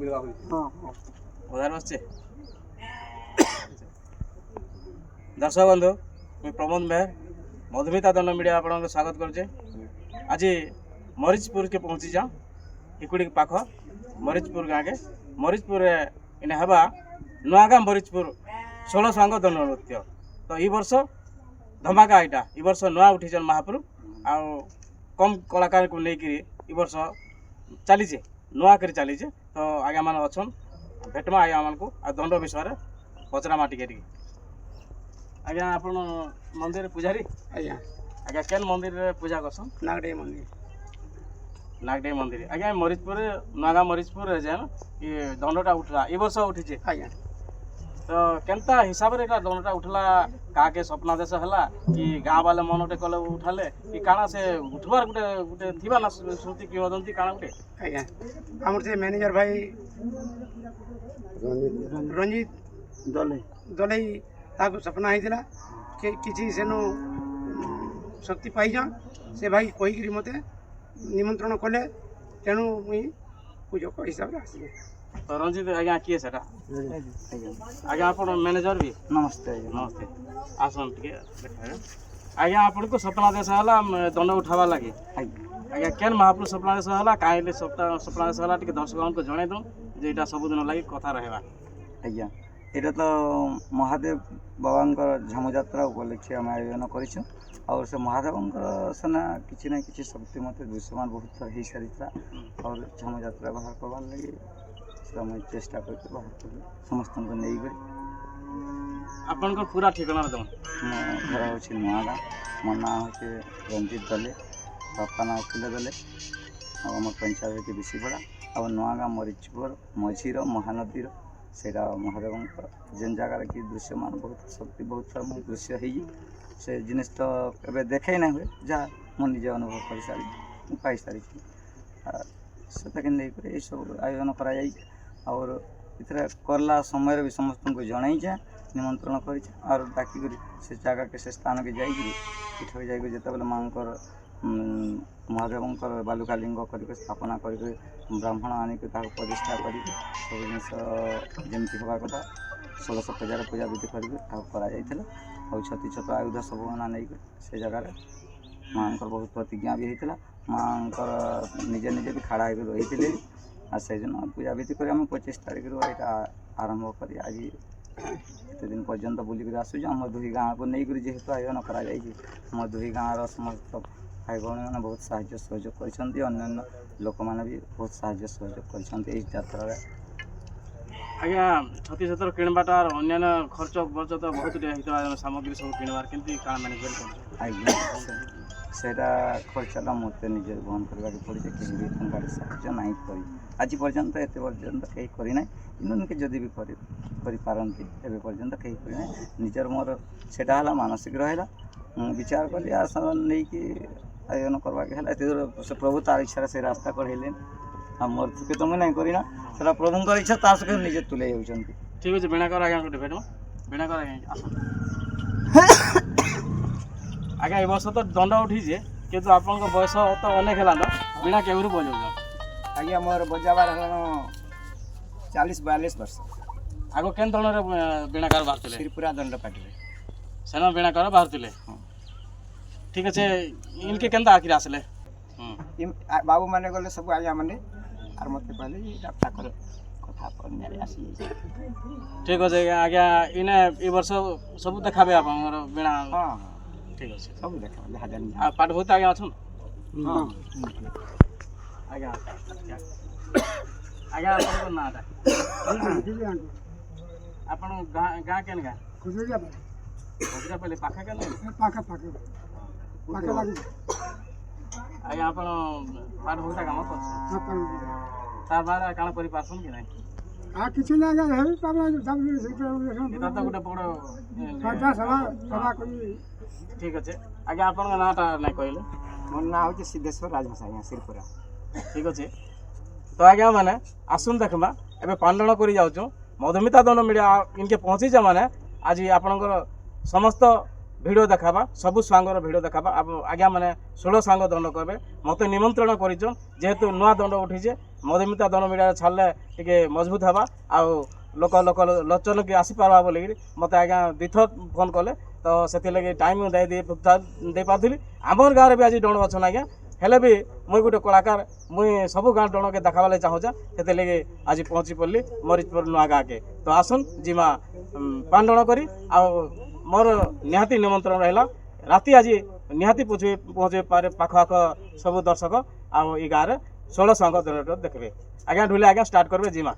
मिलवा होई हां उधार बसছে दर्शक बंधु मैं प्रमोद मेहर मधुमिता दंड मीडिया आपको स्वागत करछे। आज मरीचपुर के पहुँची जा हिकुड़ी पाख मरीचपुर गाँव के मरीचपुर इन्हें हवा नुआगाँ मरीचपुर 16 सांग दंड नृत्य तो ये वर्ष धमाका यहाँ ये वर्ष नुआ उठीचन महाप्रभु आ कम कलाकार को लेकर ये वर्ष चलीचे नुआ कर चलीचे तो आज्ञा मान अच्छन भेटमा आज्ञा मान को आ दंड विषय पचरामा टिके आज्ञा आप मंदिर पूजारी आज्ञा आज्ञा केन मंदिर पूजा करसन नागडे मंदिर नागडे मंदिर आज्ञा मरीचपुर नुआगाँ मरीचपुर जेन ये दंडटा उठला ये वर्ष उठीचे आज्ञा तो केनता हिसाब रे दंडटा उठला काके स्वप्न देश हला कि गाँ वाले मनटे कले उठाले कि काना से उठबार गुटे गुटे थिबा ना श्रुति कि वदंती काना गुटे आज्ञा हमर से मैनेजर भाई रंजीत दले दले ताको सपना होता कि किसी सेनो शक्ति पाई जा से भाई कहीकि मत निमंत्रण कले तेणु मुई पूजक हिसाब से आसली। तो रंजीत आज्ञा किए सेटा आज्ञा आप मैनेजर भी नमस्ते आज्ञा नमस्ते आसन टिके आज्ञा आपन को सपना देश हला दंड उठावा लगे आज्ञा केन महाप्रभु सपना देश हला काहे सपना देश हला टिके दर्शक को जणे दो जे एटा सब दिन लागि कथा रहबा आज्ञा এটা তো মহাদেব বাবাঙ্কর ঝামুযাত্রা উপলক্ষে আমি আয়োজন করেছি আর সে মহাদেবঙ্কর সেনা কিছু না কিছু শক্তি মতো দৃশ্যমান বহুত থর হয়ে সারিছা আর ঝামুযাত্রা বাহার করবার লাগে সেটা আমি চেষ্টা করছি বাহার করি সমস্ত নেই করে आपनकर पूरा ठिकाना दम ମୋ ଘର ହେଉଛି ନୂଆଗାଁ ମୋ ନାଁ ହେଉଛି ରଞ୍ଜିତ ଦଲେ ବାପା ନାଁ ଅଖିଳ ଦଲେ ଆଉ ଆମ ପଞ୍ଚାୟତ ହେଉଛି ବିଶିପଡ଼ା ଆଉ ନୂଆଗାଁ ମରିଚପୁର ମଝିର ମହାନଦୀର ସେଇଟା ମହାଦେବଙ୍କର ଯେନ୍ ଜାଗାରେ କି ଦୃଶ୍ୟମାନ ବହୁତ ଶକ୍ତି ବହୁତ ଥର ମୁଁ ଦୃଶ୍ୟ ହେଇଛି ସେ ଜିନିଷଟା ଏବେ ଦେଖାଇ ନାହିଁ ହୁଏ ଯାହା ମୁଁ ନିଜେ ଅନୁଭବ କରିସାରିଛି ମୁଁ ପାଇସାରିଛି ସେଟାକେ ନେଇକରି ଏଇସବୁ ଆୟୋଜନ କରାଯାଇଛି ଆଉ ଏଥିରେ କଲା ସମୟରେ ବି ସମସ୍ତଙ୍କୁ ଜଣାଇଛେ निमंत्रण कर डाकिक से जगह के से स्थान के जाकि पीठक जाकर जितेबाला माँकर महादेवंकर बालुका लिंग कर स्थापना कर ब्राह्मण आनिक प्रतिष्ठा कर सब जिन होगा कथा 16 पूजार पूजा विधि कर छती छत आयुध सब नहीं से जगार माँ बहुत प्रतिज्ञा भी होता माँकर निजे निजे भी खाड़ा हो रही है से दिन पूजा विधि कर 25 तारीख यहाँ आरंभ कर आज एत दिन पर्यंत बुलिक आसूँ आम दुई गाँव को लेकर जेहेतु आयोजन करम दुई गाँव समस्त भाई भाई मैंने बहुत साहाय्य सहयोग कर लोक मैंने भी बहुत साहाय्य सहयोग कर आज्ञा छती छतर किणबाटा अन्य खर्च वर्च तो बहुत सामग्री सब किणवार केमती काण मैनेज आज्ञा सेटा खर्चटा मत निजे बहन करने पड़े कहीं भी टंका साहय ना कर आज पर्यंत एत पर्यंत कहीं करना इनके जदि भी करपारती एवं पर्यंत कहीं करना निजर मोर से मानसिक रहा विचार कली आशा नहीं कि आयोजन करवाके से प्रभु तार इच्छा से रास्ता कढ़ेले मोर चुके तो मुझे नहीं करना से प्रभुंर इच्छा तार सहित निजे तुले जाऊँच ठीक अच्छे बेणाकर आज्ञा गोटे भेट बेणाकर आज्ञा ये वर्ष तो दंड उठीचे किंतु आपन बयस तो अनेक है बीणा केवरू बजाऊ आज्ञा मोर बजाबार 40-42 वर्ष आग केन दंड बीणाकार बाहर त्रिपुरा दंड पार्टी सेना बीणाकार बाहर ठीक अच्छे इनके केनता आखिर आसले बाबू माने गले सब आज्ञा माने आर मत कहले डाक्टर कथा आसी ठीक अच्छे आज्ञा इने ए वर्ष सब देखाबे आप बीणा हाँ ठीक अच्छे सब देखा पाठ बहुत आज्ञा अच्छन आज्ञा आज्ञा आपन नाटा आपन गाँ केन गाँ खुजरिया पहले पाखा केन पाखा पाखा पाखा लागी आज्ञा आपन पाठ बहुत काम कर तार बाद काण करि पासन कि नहीं आ किछु ना गा हेबी पाबा सब इता तो गोटे बड़ सजा सभा सभा करी ठीक अच्छे आज्ञा आपन नाटा नहीं कहले मोर ना होचे सिद्धेश्वर राजभाषा यहाँ सिरपुरा ठीक अच्छे तो आज्ञा माने आसुन देखमा एबे पांडण करी जाउछु मधुमिता दंड मीडिया इनके पहुँची जा माने आज आपनकर समस्त ভিডিও দেখাবা সবু সাঙ্গর ভিডিও দেখাবা আজ্ঞা মানে 16 সাঙ্গ দণ্ড করবে মতো নিমন্ত্রণ করেছন যেহেতু নূয়া দণ্ড উঠিছে মধুমিতা দণ্ড মিডিয়া ছাড়লে টিকে মজবুত হবা আর লোক লোচনকে আসিপারবা বলি মতো আজ্ঞা দুইথর ফোন কলে তো ସେଥିଲାଗି ଟାଇମ୍ ଦେଇପାରୁଥିଲି ଆମର ଗାଁରେ ବି ଆଜି ଡଣ ଅଛନ୍ ଆଜ୍ଞା ହେଲେ ବି ମୁଇଁ ଗୋଟେ କଳାକାର ମୁଇଁ ସବୁ ଗାଁ ଡଣକେ ଦେଖାବା ଲାଗି ଚାହୁଁଛେ ସେଥିଲାଗି ଆଜି ପହଞ୍ଚି ପଡ଼ିଲି ମରିଚପୁର ନୂଆ ଗାଁକେ ତ ଆସୁନ୍ ଯିମା ପାନ ଡଣ କରି ଆଉ ମୋର ନିହାତି ନିମନ୍ତ୍ରଣ ରହିଲା ରାତି ଆଜି ନିହାତି ପହଞ୍ଚି ପାରେ ପାଖ ଆଖ ସବୁ ଦର୍ଶକ ଆଉ ଏ ଗାଁରେ 16 ସାଙ୍ଗ ଦେଖିବେ ଆଜ୍ଞା ଢୁଲେ ଆଜ୍ଞା ଷ୍ଟାର୍ଟ କରିବେ ଯିମା